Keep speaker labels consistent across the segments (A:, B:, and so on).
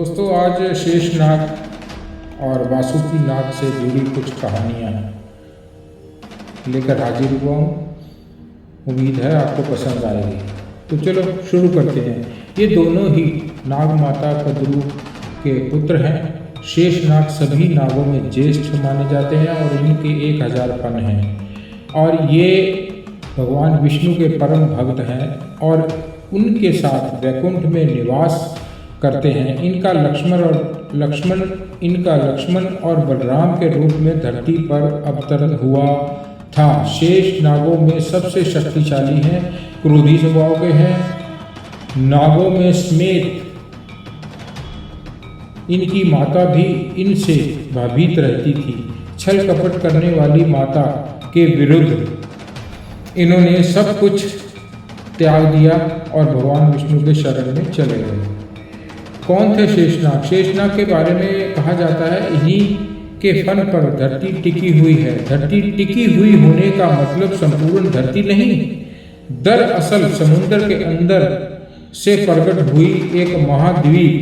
A: दोस्तों आज शेषनाग और वासुकी नाग से जुड़ी कुछ कहानियाँ लेकर हाजिर हुआ हूँ। उम्मीद है आपको पसंद आएगी। तो चलो शुरू करते हैं। ये दोनों ही नाग माता कद्रू के पुत्र हैं। शेषनाग सभी नागों में ज्येष्ठ माने जाते हैं और इनके 1000 फन हैं और ये भगवान विष्णु के परम भक्त हैं और उनके साथ वैकुंठ में निवास करते हैं। इनका लक्ष्मण और बलराम के रूप में धरती पर अवतरण हुआ था। शेष नागों में सबसे शक्तिशाली हैं, क्रोधी स्वभाव के हैं। नागों में समेत इनकी माता भी इनसे भयभीत रहती थी। छल कपट करने वाली माता के विरुद्ध इन्होंने सब कुछ त्याग दिया और भगवान विष्णु के शरण में चले गए। कौन थे शेषनाग? शेषनाग के बारे में कहा जाता है इन्हीं के फन पर धरती टिकी हुई है। धरती टिकी हुई होने का मतलब संपूर्ण धरती नहीं, दरअसल समुद्र के अंदर से प्रकट हुई एक महाद्वीप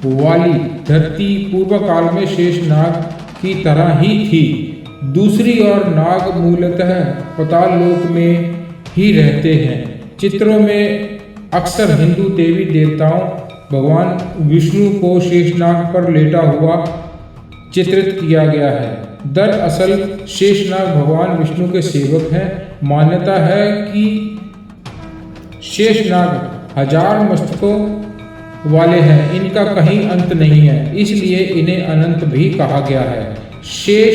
A: वाली धरती पूर्व काल में शेषनाग की तरह ही थी। दूसरी ओर नाग मूलतः पाताल लोक में ही रहते हैं। चित्रों में अक्सर हिंदू देवी देवताओं भगवान विष्णु को शेषनाग पर लेटा हुआ चित्रित किया गया है। दरअसल शेषनाग भगवान विष्णु के सेवक हैं। मान्यता है कि शेषनाग 1000 मस्तकों वाले हैं। इनका कहीं अंत नहीं है, इसलिए इन्हें अनंत भी कहा गया है। शेष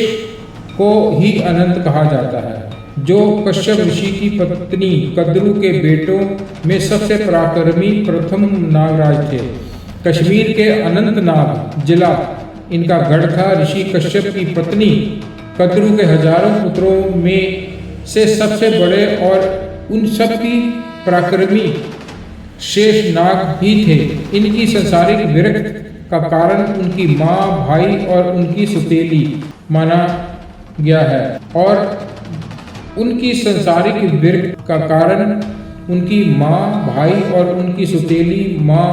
A: को ही अनंत कहा जाता है, जो कश्यप ऋषि की पत्नी कद्रू के बेटों में सबसे पराक्रमी प्रथम नागराज थे। कश्मीर के अनंतनाग जिला इनका गढ़ था। ऋषि कश्यप की पत्नी कद्रू के हजारों पुत्रों में से सबसे बड़े और उन सब की पराक्रमी शेषनाग ही थे। इनकी संसारिक विरक्त का कारण उनकी माँ, भाई और उनकी सुतेली माना गया है और उनकी संसारिक विरक्त का कारण उनकी माँ, भाई और उनकी सुतेली माँ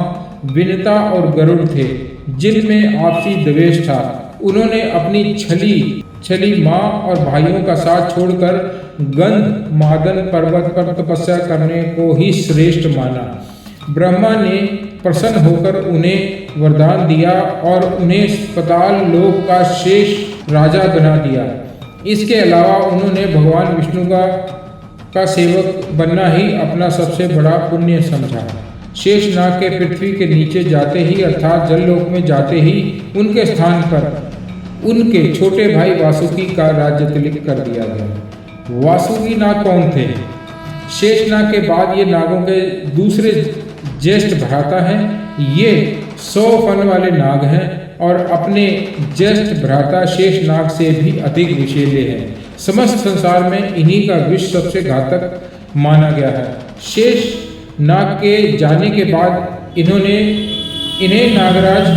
A: विनता और गरुड़ थे, जिनमें आपसी द्वेष था। उन्होंने अपनी छली माँ और भाइयों का साथ छोड़कर गंधमादन पर्वत पर तपस्या करने को ही श्रेष्ठ माना। ब्रह्मा ने प्रसन्न होकर उन्हें वरदान दिया और उन्हें पाताल लोक का शेष राजा बना दिया। इसके अलावा उन्होंने भगवान विष्णु का सेवक बनना ही अपना सबसे बड़ा पुण्य समझा। शेषनाग के पृथ्वी के नीचे जाते ही अर्थात जललोक में जाते ही उनके स्थान पर उनके छोटे भाई वासुकी का राज्य तिलक कर दिया गया। वासुकी नाग कौन थे? शेषनाग के बाद ये नागों के दूसरे ज्येष्ठ भ्राता हैं। ये 100 फन वाले नाग हैं और अपने ज्येष्ठ भ्राता शेषनाग से भी अधिक विषैले हैं। समस्त संसार में इन्हीं का विष सबसे घातक माना गया है। शेषनाग के जाने के बाद इन्हें नागराज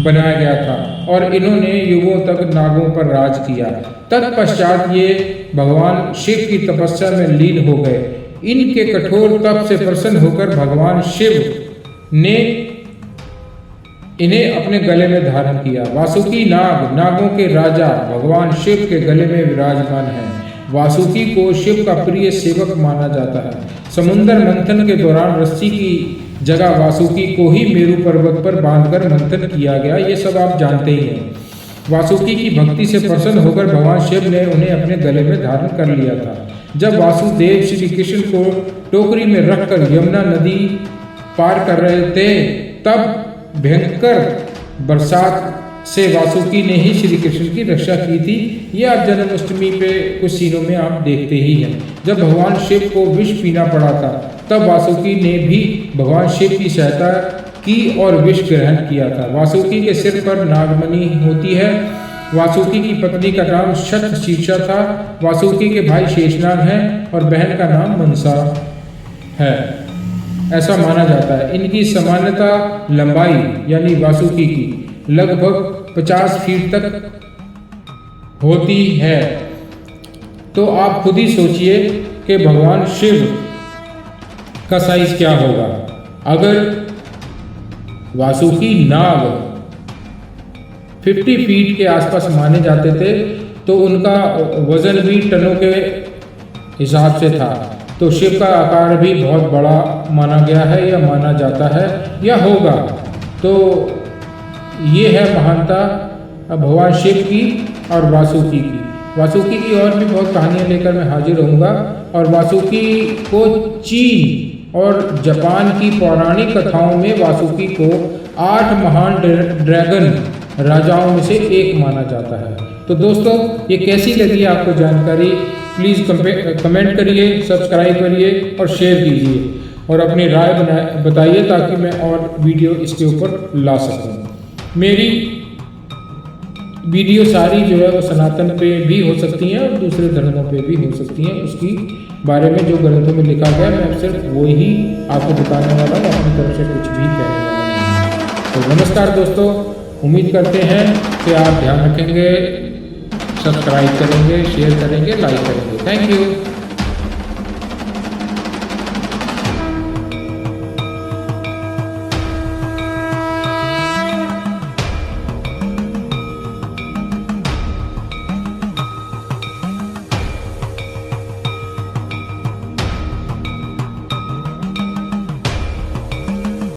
A: बनाया गया था और इन्होंने युगों तक नागों पर राज किया। तत्पश्चात ये भगवान शिव की तपस्या में लीन हो गए। इनके कठोर तप से प्रसन्न होकर भगवान शिव ने इन्हें अपने गले में धारण किया। वासुकी नाग नागों के राजा भगवान शिव के गले में विराजमान है। वासुकी को शिव का प्रिय सेवक माना जाता है। समुद्र मंथन के दौरान रस्सी की जगह वासुकी को ही मेरू पर्वत पर बांधकर मंथन किया गया। ये सब आप जानते ही हैं। वासुकी की भक्ति से प्रसन्न होकर भगवान शिव ने उन्हें अपने गले में धारण कर लिया था। जब वासुदेव श्री कृष्ण को टोकरी में रखकर यमुना नदी पार कर रहे थे, तब भयंकर बरसात से वासुकी ने ही श्री कृष्ण की रक्षा की थी। ये आप जन्माष्टमी पे कुछ सीनों में आप देखते ही हैं। जब भगवान शिव को विष पीना पड़ा था, तब वासुकी ने भी भगवान शिव की सहायता की और विष ग्रहण किया था। वासुकी के सिर पर नागमणि होती है। वासुकी की पत्नी का नाम शतशीर्षा था। वासुकी के भाई शेषनाग हैं और बहन का नाम मनसा है, ऐसा माना जाता है। इनकी सामान्यता लंबाई यानी वासुकी की लगभग 50 फीट तक होती है। तो आप खुद ही सोचिए कि भगवान शिव का साइज क्या होगा। अगर वासुकी नाग 50 फीट के आसपास माने जाते थे, तो उनका वजन भी टनों के हिसाब से था। तो शिव का आकार भी बहुत बड़ा माना गया है या माना जाता है या होगा। तो ये है महानता भगवान शिव की और वासुकी की। वासुकी की और भी बहुत कहानियाँ लेकर मैं हाजिर रहूँगा। और वासुकी को चीन और जापान की पौराणिक कथाओं में वासुकी को 8 महान ड्रैगन राजाओं में से एक माना जाता है। तो दोस्तों, ये कैसी लगी आपको जानकारी? प्लीज़ कमेंट करिए, सब्सक्राइब करिए और शेयर कीजिए और अपनी राय बताइए ताकि मैं और वीडियो इसके ऊपर ला सकूं। मेरी वीडियो सारी जो है वो सनातन पे भी हो सकती हैं और दूसरे धर्मों पे भी हो सकती हैं। उसकी बारे में जो ग्रंथों में लिखा गया मैं सिर्फ वही आपको बताने वाला हूँ, अपनी तरफ से कुछ भी कहने वाला नहीं। तो नमस्कार दोस्तों, उम्मीद करते हैं कि आप ध्यान रखेंगे, सब्सक्राइब करेंगे, शेयर करेंगे, लाइक करेंगे। Thank you.